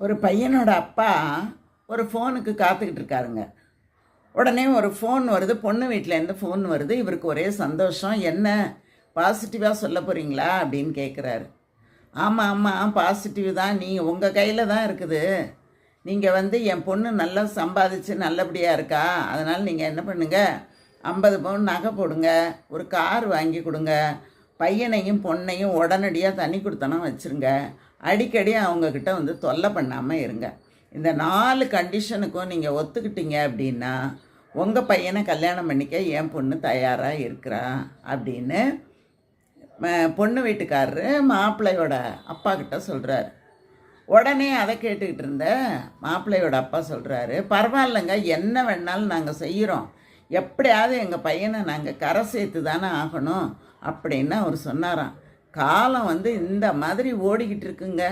ஒரு பையனோட அப்பா ஒரு ஃபோனுக்கு காத்துக்கிட்டு இருக்காருங்க. உடனே ஒரு ஃபோன் வருது, பொண்ணு வீட்டிலேருந்து ஃபோன் வருது. இவருக்கு ஒரே சந்தோஷம். என்ன பாசிட்டிவாக சொல்ல போகிறீங்களா அப்படின்னு கேட்குறாரு. ஆமாம் ஆமாம், பாசிட்டிவ் தான், நீங்கள் உங்கள் கையில் தான் இருக்குது. நீங்கள் என் பொண்ணு நல்லா சம்பாதிச்சு நல்லபடியாக இருக்கா, அதனால் நீங்கள் என்ன பண்ணுங்கள், 50 பவுன் நகை போடுங்க, ஒரு கார் வாங்கி கொடுங்க, பையனையும் பொண்ணையும் உடனடியாக தனி கொடுத்தனம் வச்சுருங்க, அடிக்கடி அவங்கக்கிட்ட தொல்லை பண்ணாமல் இருங்க. இந்த 4 கண்டிஷனுக்கும் நீங்கள் ஒத்துக்கிட்டீங்க அப்படின்னா உங்கள் பையனை கல்யாணம் பண்ணிக்க என் பொண்ணு தயாராக இருக்கிறா அப்படின்னு பொண்ணு வீட்டுக்காரரு மாப்பிள்ளையோட அப்பா கிட்ட சொல்கிறாரு. உடனே அதை கேட்டுக்கிட்டு இருந்த மாப்பிள்ளையோட அப்பா சொல்கிறாரு, பரவாயில்லைங்க, என்ன வேணாலும் நாங்கள் செய்கிறோம், எப்படியாவது எங்கள் பையனை நாங்கள் கரை சேர்த்து தானே ஆகணும் அப்படின்னு அவர் சொன்னாராம். காலம் இந்த மாதிரி ஓடிக்கிட்டு இருக்குங்க.